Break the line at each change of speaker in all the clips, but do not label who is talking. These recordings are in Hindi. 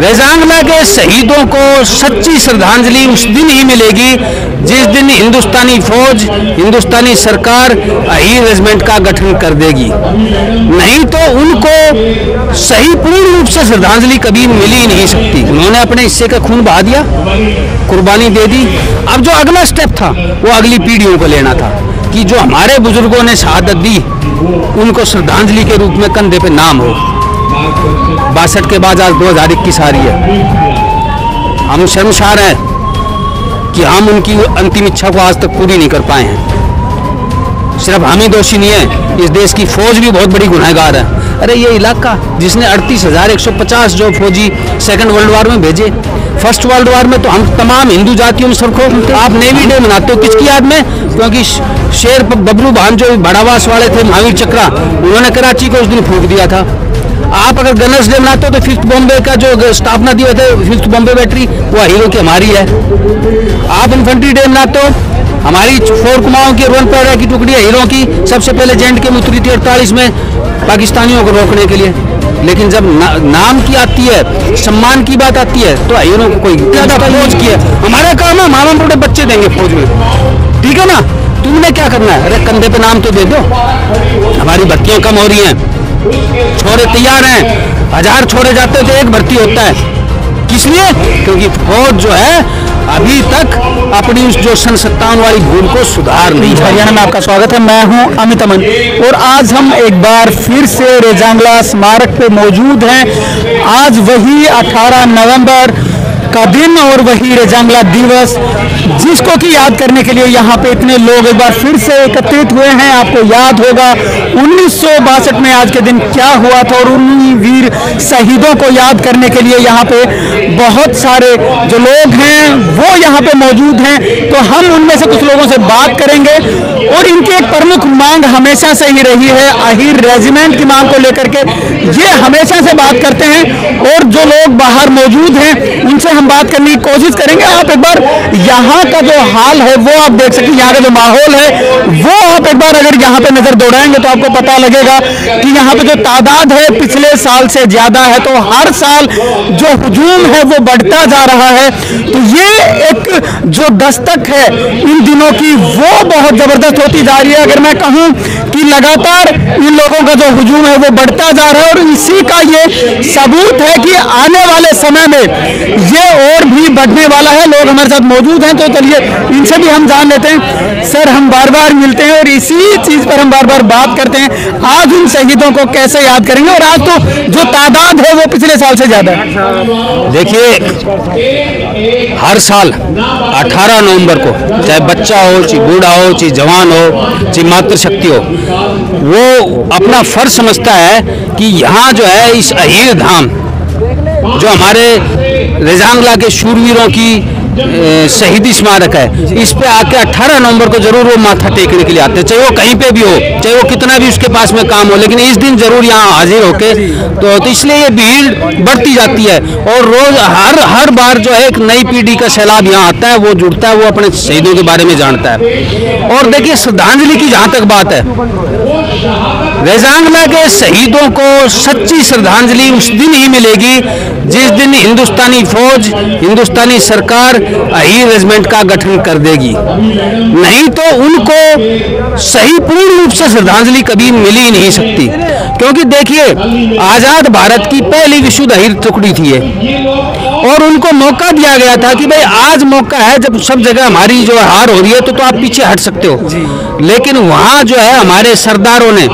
रेजांगला के शहीदों को सच्ची श्रद्धांजलि उस दिन ही मिलेगी जिस दिन हिंदुस्तानी फौज, हिंदुस्तानी सरकार अहीर रेजिमेंट का गठन कर देगी। नहीं तो उनको सही पूर्ण रूप से श्रद्धांजलि कभी मिल ही नहीं सकती। उन्होंने अपने हिस्से का खून बहा दिया, कुर्बानी दे दी। अब जो अगला स्टेप था वो अगली पीढ़ियों को लेना था कि जो हमारे बुजुर्गों ने शहादत दी उनको श्रद्धांजलि के रूप में कंधे पे नाम हो। 62 के बाद आज 2021 आ रही है। हम शर्मसार हैं कि हम उनकी अंतिम इच्छा को आज तक पूरी नहीं कर पाए हैं। सिर्फ हम ही दोषी नहीं है, इस देश की फौज भी बहुत बड़ी गुनहगार है। अरे ये इलाका जिसने 38,150 जो फौजी सेकंड वर्ल्ड वार में भेजे, फर्स्ट वर्ल्ड वार में तो हम तमाम हिंदू जातियों में सरखों। आप नेवी डे मनाते हो किसकी याद में? क्योंकि शेर बबलू भान जो बड़ावास वाले थे, महावीर चक्रा, उन्होंने कराची को उस दिन फूंक दिया था। आप अगर गनर्स डे मनाते हो तो 5th बॉम्बे का जो स्थापना दिए थे 5th बॉम्बे बैटरी, वो हीरो की हमारी है। आप इन्फेंट्री डे मनाते हो, हमारी 4 कुमाऊं की 1 पैरा की टुकड़ी है हीरो की, सबसे पहले जेंट के में उतरी थी 48 में पाकिस्तानियों को रोकने के लिए। लेकिन जब नाम की आती है, सम्मान की बात आती है तो हीरो को कोई ज्यादा फौज की है। हमारा काम है, हम थोड़े बच्चे देंगे फौज में, ठीक है ना? तुमने क्या करना है? अरे कंधे पे नाम तो दे दो। हमारी भर्तियां कम हो रही हैं, छोरे तैयार हैं, 1000 छोरे जाते तो 1 भर्ती होता है। किस लिए? क्योंकि फौज जो है अभी तक अपनी उस जो सन 57 वाली भूल को सुधार नहीं।
हरियाणा में आपका स्वागत है। मैं हूं अमित अमन और आज हम एक बार फिर से रेजांगला स्मारक पे मौजूद हैं। आज वही 18 नवंबर का दिन और वही रेजांगला दिवस जिसको कि याद करने के लिए यहाँ पे इतने लोग एक बार फिर से एकत्रित हुए हैं। आपको याद होगा 1962 में आज के दिन क्या हुआ था और उन वीर शहीदों को याद करने के लिए यहाँ पे बहुत सारे जो लोग हैं वो यहाँ पे मौजूद हैं। तो हम उनमें से कुछ लोगों से बात करेंगे और इनकी एक प्रमुख मांग हमेशा से ही रही है, अहीर रेजिमेंट की मांग को लेकर के ये हमेशा से बात करते हैं। और जो लोग बाहर मौजूद हैं उनसे हम बात करने की कोशिश करेंगे। आप एक बार यहाँ का जो हाल है वो आप देख सकते हैं, यहाँ का जो माहौल है वो आप एक बार अगर यहाँ पे नजर दौड़ाएंगे तो आपको पता लगेगा कि यहाँ पे जो तादाद है पिछले साल से ज्यादा है। तो हर साल जो हुजूम है वो बढ़ता जा रहा है। तो ये एक जो दस्तक है इन दिनों की वो बहुत जबरदस्त होती जा रही है। अगर मैं कहूँ कि लगातार इन लोगों का जो हुजूम है वो बढ़ता जा रहा है और इसी का ये सबूत है कि आने वाले समय में ये और भी बढ़ने वाला है। लोग हमारे साथ मौजूद हैं तो चलिए इनसे भी हम जान लेते हैं। सर, हम बार बार मिलते हैं और इसी चीज पर हम बार बार बात करते हैं। आज उन शहीदों को कैसे याद करेंगे और आज तो जो तादाद है वो पिछले साल से ज्यादा है।
देखिए, हर साल 18 नवंबर को चाहे बच्चा हो, चाहे बूढ़ा हो, चाहे जवान हो, चाहे मातृशक्ति हो, वो अपना फर्ज समझता है कि यहाँ जो है इस अहीर धाम जो हमारे रेजांगला के शूरवीरों की शहीदी स्मारक है, इस पे आके 18 नवंबर को जरूर वो माथा टेकने के लिए आते हैं। चाहे वो कहीं पे भी हो, चाहे वो कितना भी उसके पास में काम हो, लेकिन इस दिन जरूर यहाँ हाजिर होके तो इसलिए ये भीड़ बढ़ती जाती है। और रोज हर बार जो है एक नई पीढ़ी का सैलाब यहाँ आता है, वो जुड़ता है, वो अपने शहीदों के बारे में जानता है। और देखिए, श्रद्धांजलि की जहाँ तक बात है, रेजांगला के शहीदों को सच्ची श्रद्धांजलि उस दिन ही मिलेगी जिस दिन हिंदुस्तानी फौज, हिंदुस्तानी सरकार अहीर रेजिमेंट का गठन कर देगी। नहीं तो उनको सही पूर्ण रूप से श्रद्धांजलि कभी मिल ही नहीं सकती। क्योंकि देखिए, आजाद भारत की पहली विशुद्ध अहीर टुकड़ी थी ये, और उनको मौका दिया गया था कि भाई आज मौका है जब सब जगह हमारी जो हार हो रही है तो आप पीछे हट सकते हो। लेकिन वहाँ जो है हमारे सरदारों ने,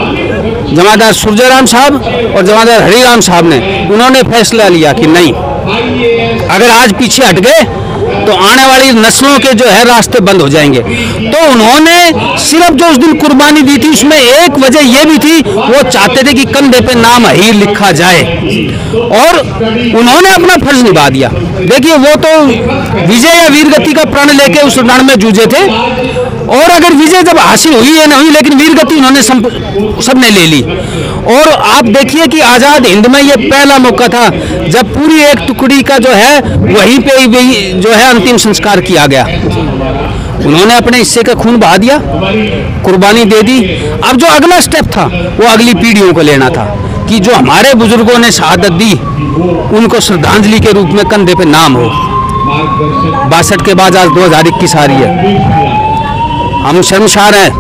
जमादार सुरजराम साहब और जमादार हरिराम साहब ने, उन्होंने फैसला लिया कि नहीं, अगर आज पीछे हट गए तो आने वाली नस्लों के जो है रास्ते बंद हो जाएंगे। तो उन्होंने सिर्फ जो उस दिन कुर्बानी दी थी उसमें एक वजह यह भी थी, वो चाहते थे कि कंधे पे नाम अहीर लिखा जाए और उन्होंने अपना फर्ज निभा दिया। देखिए, वो तो विजय या वीरगति का प्रण लेके उस रण में जूझे थे और अगर विजय जब हासिल हुई है नहीं, लेकिन वीरगति उन्होंने सबने ले ली। और आप देखिए कि आज़ाद हिंद में ये पहला मौका था जब पूरी एक टुकड़ी का जो है वहीं पे जो है अंतिम संस्कार किया गया। उन्होंने अपने हिस्से का खून बहा दिया, कुर्बानी दे दी। अब जो अगला स्टेप था वो अगली पीढ़ियों को लेना था कि जो हमारे बुजुर्गों ने शहादत दी उनको श्रद्धांजलि के रूप में कंधे पे नाम हो। 62 के बाद आज 2021 आ रही है। हम शर्मसार हैं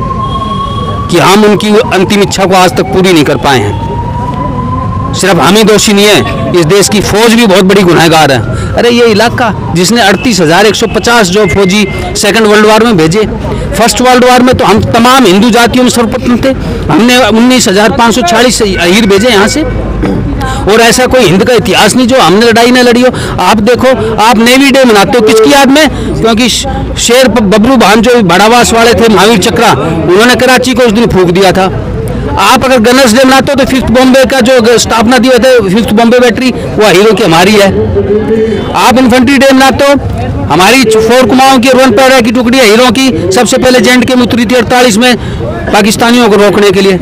कि हम उनकी अंतिम इच्छा को आज तक पूरी नहीं कर पाए हैं। सिर्फ हम ही दोषी नहीं है, इस देश की फौज भी बहुत बड़ी गुनहगार है। अरे ये इलाका जिसने 38,150 जो फौजी सेकंड वर्ल्ड वार में भेजे, फर्स्ट वर्ल्ड वार में तो हम तमाम हिंदू जातियों में सर्वप्रथम थे। हमने 19,546 अहीर भेजे यहाँ से, और ऐसा कोई हिंद का इतिहास नहीं जो हमने लड़ाई न लड़ी हो। आप देखो, आप नेवी डे मनाते हो किसकी याद में? क्योंकि शेर बबरू भान जो बड़ावास वाले थे, महावीर चक्रा, उन्होंने कराची को उस दिन फूंक दिया था। आप अगर गनर्स डे मनाते हो तो 5th बॉम्बे का जो स्थापना दिए थे 5th बॉम्बे बैटरी, वो हीरो की हमारी है। आप इन्फेंट्री डे मनाते हो, हमारी 4 कुमाऊं की 1 पैरा की टुकड़ी है हीरो की, सबसे पहले जेंट के में उतरी थी 48 में पाकिस्तानियों को रोकने के लिए।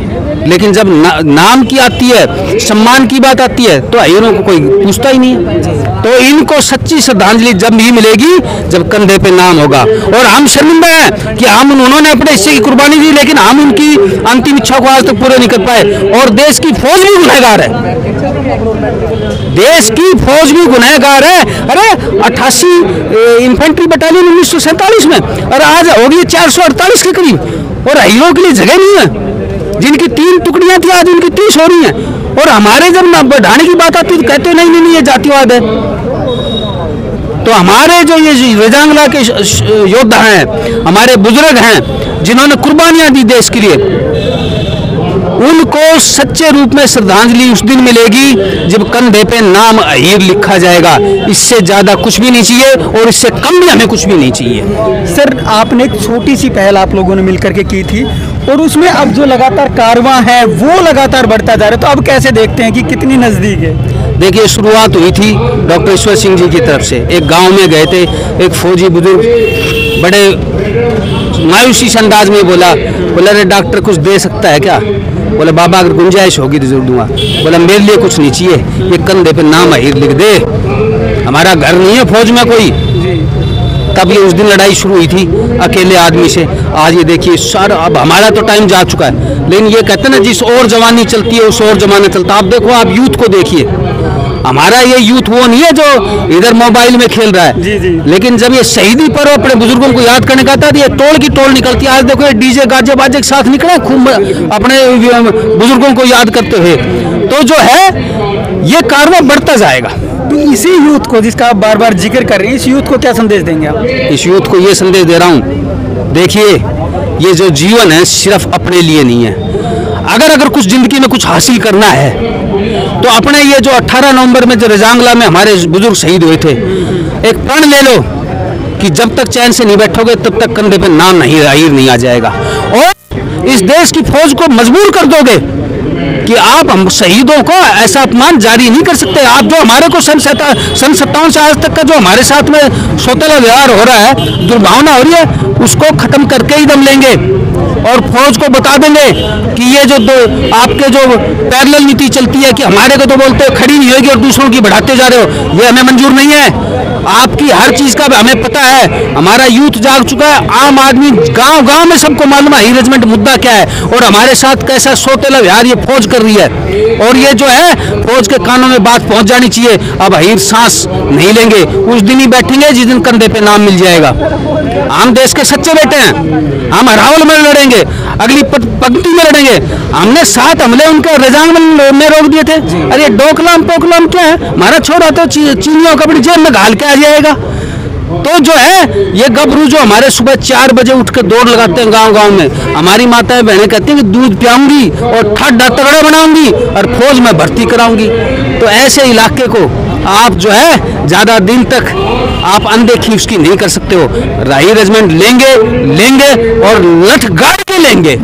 लेकिन जब नाम की आती है, सम्मान की बात आती है, तो हीरो को कोई पूछता ही नहीं है। तो इनको सच्ची श्रद्धांजलि जब भी मिलेगी जब कंधे पे नाम होगा। और हम शर्मिंदा हैं कि हम उन्होंने अपने हिस्से की कुर्बानी दी, लेकिन हम उनकी अंतिम इच्छा को आज तक पूरे नहीं कर पाए। और देश की फौज भी गुनहगार है, देश की फौज भी गुनहगार है। अरे 88 इन्फेंट्री बटालियन 1947 में, और आज होगी 448 के करीब, और हीरो के लिए जगह नहीं है। जिनकी 3 टुकड़ियां थी आज उनकी 30 हो रही हैं। और हमारे जब बढ़ाने की बात आती है तो कहते नहीं नहीं ये जातिवाद है। तो हमारे जो ये रेजांगला के योद्धा हैं, हमारे बुजुर्ग हैं जिन्होंने कुर्बानियां दी देश के लिए, उनको सच्चे रूप में श्रद्धांजलि उस दिन मिलेगी जब कंधे पे नाम अहीर लिखा जाएगा। इससे ज्यादा कुछ भी नहीं चाहिए और इससे कम भी हमें कुछ भी नहीं चाहिए।
सर, आपने एक छोटी सी पहल आप लोगों ने मिलकर के की थी, और उसमें अब जो लगातार कारवां है वो लगातार बढ़ता जा रहा है, तो अब कैसे देखते हैं कि कितनी नजदीक है?
देखिए, शुरुआत हुई थी डॉक्टर ईश्वर सिंह जी की तरफ से। एक गांव में गए थे, एक फौजी बुजुर्ग बड़े मायूसी से अंदाज में बोला अरे डॉक्टर कुछ दे सकता है क्या? बोले बाबा अगर गुंजाइश होगी तो जरूर दूंगा। बोला मेरे लिए कुछ नहीं चाहिए, ये कंधे पे नाम अहीर लिख दे, हमारा घर नहीं है फौज में कोई। तब ये उस दिन लड़ाई शुरू हुई थी अकेले आदमी से। आज ये देखिए सर, अब हमारा तो टाइम जा चुका है, लेकिन ये कहते हैं ना जिस और जवानी चलती है उस और जमाना चलता। आप देखो, आप यूथ को देखिए, हमारा ये यूथ वो नहीं है जो इधर मोबाइल में खेल रहा है।
जी जी।
लेकिन जब ये शहीदी पर्व अपने बुजुर्गों को याद करने का था, ये टोल की टोल निकलती है। आज देखो ये डीजे गाजे बाजे के साथ निकले खूब अपने बुजुर्गों को याद करते हुए। तो जो है ये कारवां बढ़ता जाएगा।
तो इसी यूथ को जिसका आप बार बार जिक्र कर रहे हैं, इस यूथ को क्या संदेश देंगे आप?
इस यूथ को ये संदेश दे रहा हूँ, देखिए ये जो जीवन है सिर्फ अपने लिए नहीं है। अगर कुछ जिंदगी में कुछ हासिल करना है तो अपने ये जो 18 नवंबर में जो रेजांगला में हमारे बुजुर्ग शहीद हुए थे, एक प्रण ले लो कि जब तक चैन से नहीं बैठोगे तब तक कंधे पे नाम नहीं अहीर नहीं आ जाएगा। और इस देश की फौज को मजबूर कर दोगे कि आप हम शहीदों को ऐसा अपमान जारी नहीं कर सकते। आप जो हमारे को सन 57 से आज तक का जो हमारे साथ में सौतेला व्यवहार हो रहा है, दुर्भावना हो रही है, उसको खत्म करके ही दम लेंगे। और फौज को बता देंगे कि ये जो आपके जो पैरेलल नीति चलती है कि हमारे को तो बोलते हो खड़ी नहीं होगी और दूसरों की बढ़ाते जा रहे हो, ये हमें मंजूर नहीं है। आपकी हर चीज का हमें पता है, हमारा यूथ जाग चुका है, आम आदमी गांव-गांव में सबको मालूम है रेजिमेंट मुद्दा क्या है और हमारे साथ कैसा सौतेला व्यवहार ये फौज कर रही है। और ये जो है फौज के कानों में बात पहुंच जानी चाहिए। अब अहीर सांस नहीं लेंगे, उस दिन ही बैठेंगे जिस दिन कंधे पे नाम मिल जाएगा। हम देश के सच्चे बेटे हैं, हम हरावल में लड़ेंगे, अगली पंक्ति में लड़ेंगे। हमने 7 हमले उनके रेजांगला में रोक दिए थे। अरे डोकलाम पोकलाम क्या है, हमारा छोड़ा तो चीनियों का अपनी जेब में घाल के आ जाएगा। तो जो है ये गबरू जो हमारे सुबह 4 बजे उठ के दौड़ लगाते हैं गांव-गांव में, हमारी माताएं बहनें कहती हैं कि दूध पियाऊंगी और ठड्डा तगड़ा बनाऊंगी और फौज में भर्ती कराऊंगी। तो ऐसे इलाके को आप जो है ज्यादा दिन तक आप अनदेखी उसकी नहीं कर सकते हो। राही रेजिमेंट लेंगे और लठ गाड़ के लेंगे।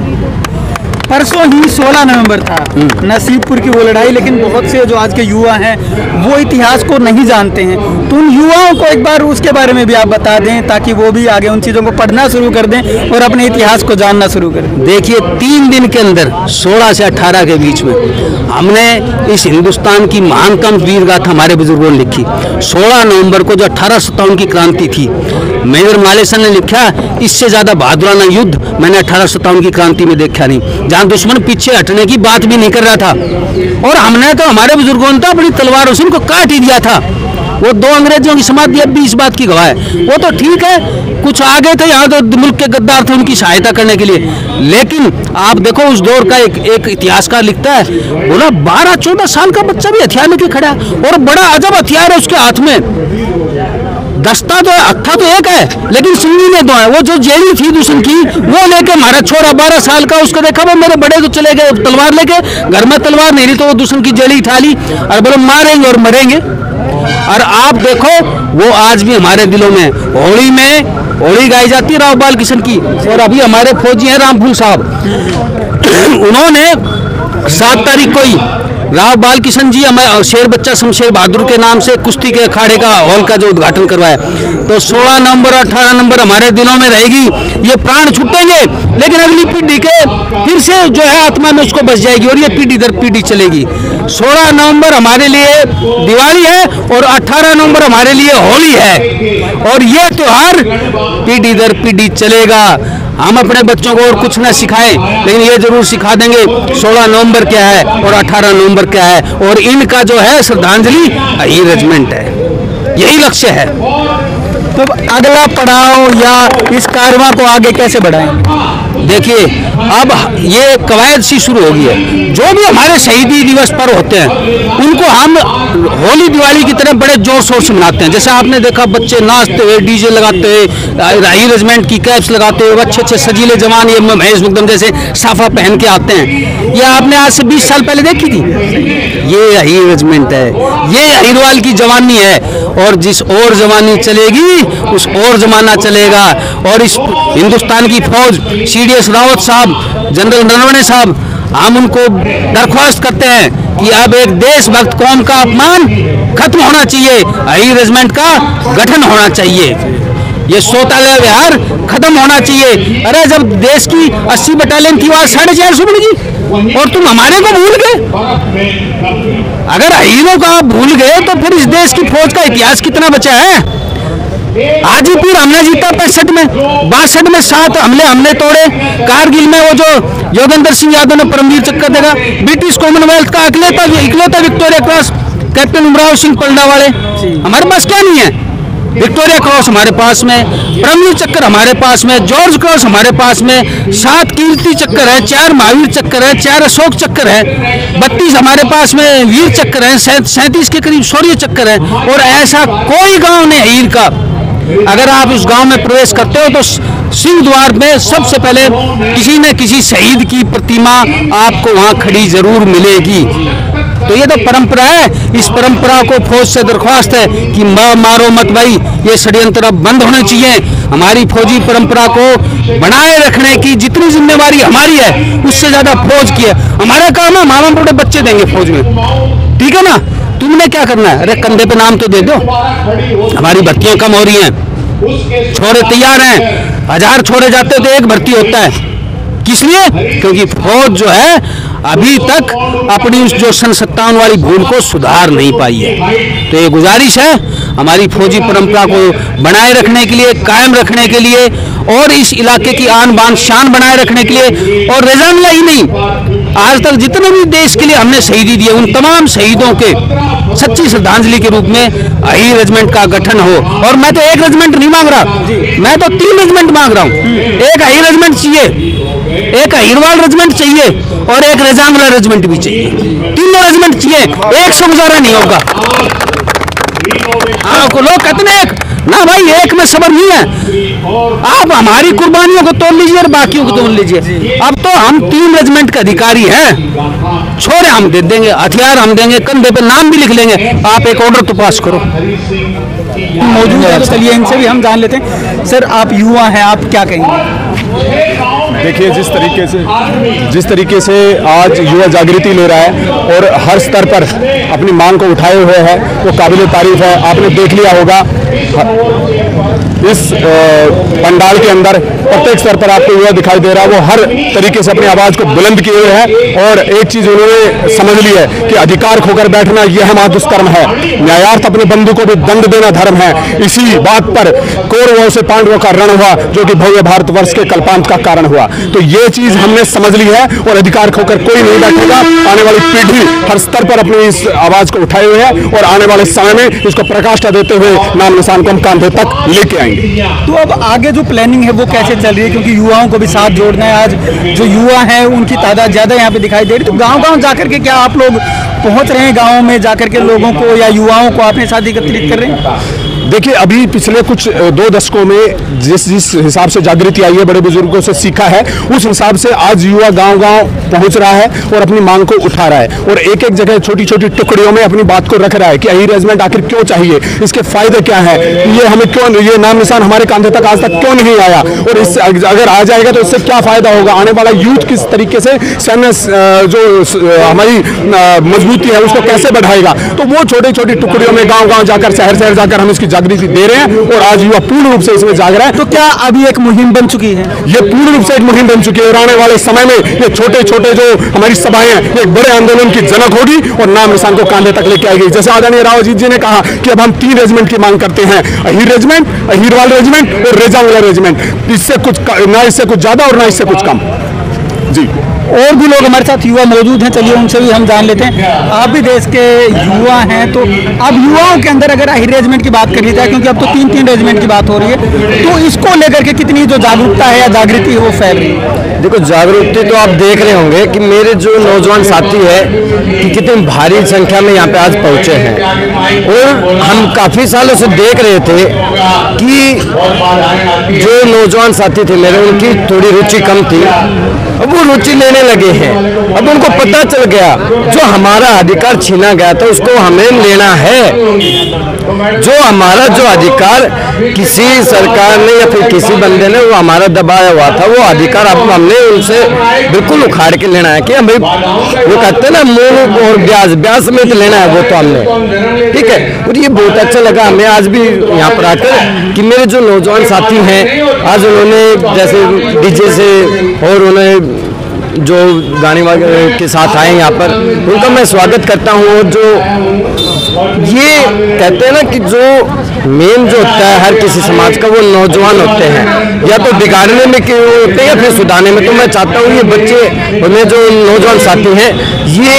परसों ही 16 नवंबर था, नसीबपुर की वो लड़ाई, लेकिन बहुत से जो आज के युवा हैं वो इतिहास को नहीं जानते हैं। तो उन युवाओं को एक बार उसके बारे में भी आप बता दें ताकि वो भी आगे उन चीज़ों को पढ़ना शुरू कर दें और अपने इतिहास को जानना शुरू करें।
देखिए 3 दिन के अंदर 16 से 18 के बीच में हमने इस हिंदुस्तान की महानतम वीर गाथा हमारे बुजुर्गों ने लिखी। 16 नवंबर को जो 1857 की क्रांति थी, मेजर मालेसन ने लिखा, इससे ज्यादा बहादुराना युद्ध मैंने 1857 की क्रांति में देखा नहीं। जहां दुश्मन पीछे हटने की बात भी नहीं कर रहा था। और हमने तो, हमारे बुजुर्गों ने तो अपनी तलवारों से उनको काट ही दिया था। वो 2 अंग्रेजों की समाधि अब भी इस बात की गवाह है। वो तो ठीक है, कुछ आ गए थे यहाँ तो मुल्क के गद्दार थे उनकी सहायता करने के लिए, लेकिन आप देखो उस दौर का एक इतिहासकार लिखता है, बोला 12-14 साल का बच्चा भी हथियार लेके खड़ा है, और बड़ा अजब हथियार है उसके हाथ में। दस्ता तो है, हत्था तो एक है, लेकिन सुन्नी में 2 है। वो जो जेली थी दुश्मन की, वो लेके हमारा छोरा 12 साल का, उसको देखा वो मेरे बड़े तो चले गए तलवार लेके, घर में तलवार नहीं रही तो वो दुश्मन की जेली उठा ली और बोले मारेंगे और मरेंगे। और आप देखो वो आज भी हमारे दिलों में, होली गाई जाती है राव बाल किशन की। और अभी हमारे फौजी हैं रामफूल साहब, उन्होंने 7 तारीख को ही राव बाल किशन जी हमारे शेर बच्चा शमशेर बहादुर के नाम से कुश्ती के अखाड़े का हॉल का जो उद्घाटन करवाया। तो 16 नवंबर 18 नवंबर हमारे दिलों में रहेगी। ये प्राण छूटेंगे, लेकिन अगली पीढ़ी के फिर से जो है आत्मा में उसको बच जाएगी और ये पीढ़ी दर पीढ़ी चलेगी। 16 नवंबर हमारे लिए दिवाली है और 18 नवंबर हमारे लिए होली है, और ये त्योहार पीढ़ी दर पीढ़ी चलेगा। हम अपने बच्चों को और कुछ न सिखाएं, लेकिन ये जरूर सिखा देंगे 16 नवंबर क्या है और 18 नवंबर क्या है। और इनका जो है श्रद्धांजलि ये रेजिमेंट है, यही लक्ष्य है।
तो अगला पड़ाव या इस कारवां को आगे कैसे बढ़ाएं?
देखिए, अब ये कवायद सी शुरू हो गई है। जो भी हमारे शहीदी दिवस पर होते हैं उनको हम होली दिवाली की तरह बड़े जोर शोर से मनाते हैं। जैसे आपने देखा बच्चे नाचते हुए, डीजे लगाते हुए, राही रेजिमेंट की कैप्स लगाते हुए, अच्छे अच्छे सजीले जवान ये महेश मुकदम जैसे साफा पहन के आते हैं। ये आपने आज से 20 साल पहले देखी थी। ये यही रेजिमेंट है, ये अहिरवाल की जवानी है। और जिस और जवानी चलेगी उस और जमाना चलेगा। और इस हिंदुस्तान की फौज CDS रावत साहब, जनरल नरवणे साहब, हम उनको दरख्वास्त करते हैं कि अब एक देशभक्त कौम का अपमान खत्म होना चाहिए, अहिर रेजिमेंट का गठन होना चाहिए, ये शौचालय विहार खत्म होना चाहिए। अरे जब देश की 80 बटालियन की आवाज 450 बनेगी और तुम हमारे को भूल गए। अगर अहीरों का आप भूल गए तो फिर इस देश की फौज का इतिहास कितना बचा है। हाजीपुर हमने जीता 65 में, 62 में 7 हमने तोड़े। कारगिल में वो जो योगेंद्र सिंह यादव ने परमवीर चक्कर देगा। ब्रिटिश कॉमनवेल्थ का इकलौता Victoria cross captain Umrao Singh Palra वाले, हमारे पास क्या नहीं है। विक्टोरिया क्रॉस हमारे पास में, परमवीर चक्कर हमारे पास में, जॉर्ज क्रॉस हमारे पास में, 7 कीर्ति चक्कर है, 4 महावीर चक्कर है, 4 अशोक चक्कर है, 32 हमारे पास में वीर चक्कर है, 37 के करीब शौर्य चक्कर है। और ऐसा कोई गांव नहीं हीर का। अगर आप उस गांव में प्रवेश करते हो तो सिंह द्वार में सबसे पहले किसी न किसी शहीद की प्रतिमा आपको वहां खड़ी जरूर मिलेगी। तो ये तो परंपरा है। इस परंपरा को फौज से दरख्वास्त है कि मारो मत भाई, ये षड्यंत्र अब बंद होने चाहिए। हमारी फौजी परंपरा को बनाए रखने की जितनी जिम्मेवारी हमारी है उससे ज्यादा फौज की है। हमारा काम है, मामा मोटे बच्चे देंगे फौज में, ठीक है ना। तुमने क्या करना है, अरे कंधे पे नाम तो दे दो। हमारी भर्तियां कम हो रही हैं, छोरे तैयार हैं, 1000 छोरे जाते तो 1 भर्ती होता है। किस लिए? क्योंकि फौज जो है अभी तक अपनी उस जो सन 57 वाली भूल को सुधार नहीं पाई है। तो ये गुजारिश है हमारी फौजी परंपरा को बनाए रखने के लिए, कायम रखने के लिए और इस इलाके की आन बान शान बनाए रखने के लिए। और रेजानला ही नहीं, आज तक जितने भी देश के लिए हमने शहीदी दी है उन तमाम शहीदों के सच्ची श्रद्धांजलि के रूप में अहीर रेजिमेंट का गठन हो। और मैं तो 1 रेजिमेंट नहीं मांग रहा, मैं तो 3 रेजिमेंट मांग रहा हूँ। एक अहीर रेजिमेंट चाहिए, एक अहिरवाल रेजिमेंट चाहिए और एक रेजांगला रेजिमेंट भी चाहिए। 3 रेजिमेंट चाहिए, एक से गुजारा नहीं होगा। आपको लोग कहते हैं एक ना भाई, एक में सबर नहीं है। आप हमारी कुर्बानियों को तोड़ लीजिए और बाकियों को तोड़ लीजिए। अब तो हम 3 रेजिमेंट के अधिकारी हैं, छोरे हम दे देंगे, हथियार हम देंगे, कंधे पे नाम भी लिख लेंगे। आप एक ऑर्डर तो पास करो।
मौजूद है, चलिए इनसे भी हम जान लेते हैं। सर, आप युवा हैं, आप क्या कहेंगे?
देखिए, जिस तरीके से आज युवा जागृति ले रहा है और हर स्तर पर अपनी मांग को उठाए हुए है, वो काबिल तारीफ है। आपने देख लिया होगा इस पंडाल के अंदर प्रत्येक स्तर पर आपको युवा दिखाई दे रहा है, वो हर तरीके से अपनी आवाज को बुलंद किए हुए है। और एक चीज उन्होंने समझ ली है कि अधिकार खोकर बैठना यह महादुष्कर्म है, न्यायार्थ अपने बंधु को भी दंड देना धर्म है। इसी बात पर कौरवों से पांडवों का रण हुआ, जो कि भव्य भारतवर्ष के कल्पांत का कारण हुआ। तो ये चीज हमने समझ ली है और अधिकार खोकर कोई नहीं बैठेगा। आने वाली पीढ़ी हर स्तर पर अपनी इस आवाज को उठाए हुए है और आने वाले समय में इसको प्रकाष्ठा देते हुए नाम निशान को हम कांधे तक लेके आएंगे।
तो अब आगे जो प्लानिंग है वो कैसे चल रही है, क्योंकि युवाओं को भी साथ जोड़ना है। आज जो युवा हैं उनकी तादाद ज्यादा यहाँ पे दिखाई दे रही, तो गांव-गांव जाकर के क्या आप लोग पहुंच रहे हैं, गाँव में जाकर के लोगों को या युवाओं को अपने साथ एकत्रित कर रहे हैं?
देखिए, अभी पिछले कुछ 2 दशकों में जिस हिसाब से जागृति आई है, बड़े बुजुर्गों से सीखा है, उस हिसाब से आज युवा गांव-गांव पहुंच रहा है और अपनी मांग को उठा रहा है और एक एक जगह छोटी-छोटी टुकड़ियों में अपनी बात को रख रहा है कि अहीर रेजिमेंट आखिर क्यों चाहिए, इसके फायदे क्या है, ये हमें क्यों, ये नाम निशान हमारे कांधे तक आज तक क्यों नहीं आया और इससे अगर आ जाएगा तो इससे क्या फायदा होगा, आने वाला यूथ किस तरीके से सैन्य जो हमारी मजबूती है उसको कैसे बढ़ाएगा। तो वो छोटी छोटी टुकड़ियों में गाँव-गाँव जाकर, शहर शहर जाकर हम इसकी जागृति दे रहे हैं और आज युवा पूर्ण रूप से इसमें जाग रहा है।
तो क्या अभी एक मुहिम बन चुकी है?
ये पूर्ण रूप से एक मुहिम बन चुकी है और आने वाले समय में ये छोटे छोटे जो हमारी सभाएं हैं, ये एक बड़े आंदोलन की जनक होगी और नाम निशान को कांधे तक लेके आएगी। जैसे आदरणीय रावजीत जी ने कहा कि अब हम 3 रेजिमेंट की मांग करते हैं, अहीर रेजिमेंट, अहीरवाल रेजिमेंट और रेजांगला रेजिमेंट। इससे कुछ ना, इससे कुछ ज्यादा और ना इससे कुछ कम जी।
और भी लोग हमारे साथ युवा मौजूद हैं, चलिए उनसे भी हम जान लेते हैं। आप भी देश के युवा हैं, तो अब युवाओं के अंदर अगर अहीर रेजिमेंट की बात कर ली जाए, क्योंकि अब तो 3-3 रेजिमेंट की बात हो रही है, तो इसको लेकर के कितनी जो जागरूकता है या जागृति है वो फैल रही है?
देखो, जागरूकता तो आप देख रहे होंगे कि मेरे जो नौजवान साथी है कि कितनी भारी संख्या में यहाँ पे आज पहुँचे हैं और हम काफ़ी सालों से देख रहे थे कि जो नौजवान साथी थे मेरे, उनकी थोड़ी रुचि कम थी, अब वो रुचि लेने लगे हैं। अब उनको पता चल गया जो हमारा अधिकार छीना गया था उसको हमें लेना है। जो हमारा जो अधिकार किसी सरकार ने या फिर किसी बंदे ने वो हमारा दबाया हुआ था, वो अधिकार अब हमने उनसे बिल्कुल उखाड़ के लेना है। कि हम भाई वो कहते हैं ना, मूल और ब्याज समेत लेना है, वो तो हमने, ठीक है। और ये बहुत अच्छा लगा हमें आज भी यहाँ पर आकर कि मेरे जो नौजवान साथी हैं आज उन्होंने जैसे डीजे से और उन्हें जो गाने के साथ आए यहाँ पर, उनका मैं स्वागत करता हूँ। और जो ये कहते हैं ना कि जो मेन जो होता है हर किसी समाज का, वो नौजवान होते हैं, या तो बिगाड़ने में होते हैं या फिर सुधारने में। तो मैं चाहता हूँ ये बच्चे, उन्हें जो नौजवान साथी हैं, ये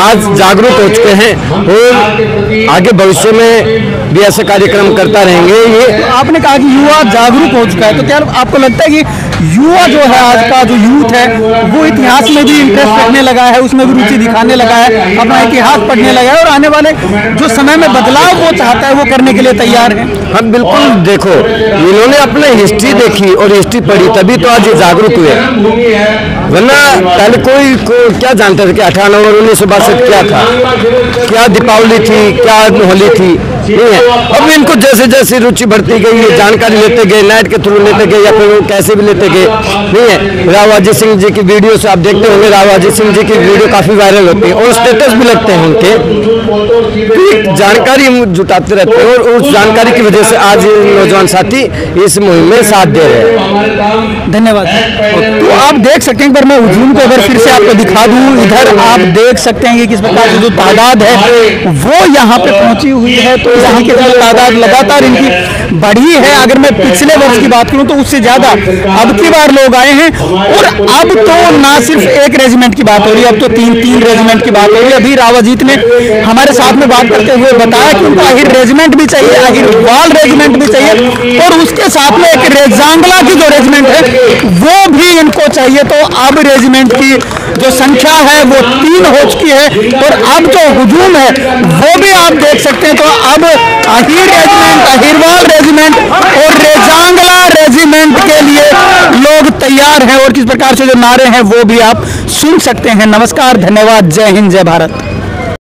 आज जागरूक हो चुके हैं और आगे भविष्य में भी ऐसे कार्यक्रम करता रहेंगे। ये
आपने कहा कि युवा जागरूक हो चुका है, तो क्या आपको लगता है कि युवा जो है, आज का जो यूथ है, वो इतिहास में भी इंटरेस्ट रखने लगा है, उसमें भी रुचि दिखाने लगा है, अपना इतिहास पढ़ने लगा है और आने वाले जो समय में बदलाव वो चाहता है वो करने के लिए तैयार है?
हाँ बिल्कुल। देखो, इन्होंने अपने हिस्ट्री देखी और हिस्ट्री पढ़ी, तभी तो आज ये जागरूक हुए, वरना पहले कोई क्या जानते थे कि 18 नवंबर 1962 क्या था, क्या दीपावली थी, क्या होली थी, नहीं है। अब इनको जैसे जैसे रुचि बढ़ती गई, ये जानकारी लेते गए, नेट के थ्रू लेते गए या फिर वो कैसे भी लेते गए, नहीं है। राव अजीत सिंह जी की वीडियो से आप देखते होंगे, राव अजीत सिंह जी की वीडियो काफी वायरल होती है और स्टेटस भी लगते हैं उनके, तो जानकारी हम जुटाते रहते हैं और उस जानकारी की वजह से आज नौजवान साथी इस मुहिम में साथ दे रहे हैं।
धन्यवाद। तो आप देख सकते हैं, एक बार मैं हुजूम को अगर फिर से आपको दिखा दूं, इधर आप देख सकते हैं कि किस प्रकार की जो तादाद है वो यहाँ पे पहुंची हुई है। तो यहाँ की तादाद लगातार इनकी बढ़ी है। अगर मैं पिछले वर्ष की बात करूं तो उससे ज्यादा अब की बार लोग आए हैं और अब तो ना सिर्फ एक रेजिमेंट की बात हो रही है, अब तो 3 रेजिमेंट की बात हो रही है। अभी रावजीत ने हमारे साथ में बात करते हुए बताया कि उनको अहीर रेजिमेंट भी चाहिए, अहीरवाल रेजिमेंट भी चाहिए और उसके साथ में एक रेजांगला की जो रेजिमेंट है वो भी इनको चाहिए। तो अब रेजिमेंट की जो संख्या है वो 3 हो चुकी है और अब जो हुजूम है वो भी आप देख सकते हैं। तो अब अहीर रेजिमेंट, अहीरवाल रेजिमेंट और रेजांगला रेजिमेंट के लिए लोग तैयार हैं और किस प्रकार से जो नारे हैं वो भी आप सुन सकते हैं। नमस्कार, धन्यवाद, जय हिंद, जय भारत।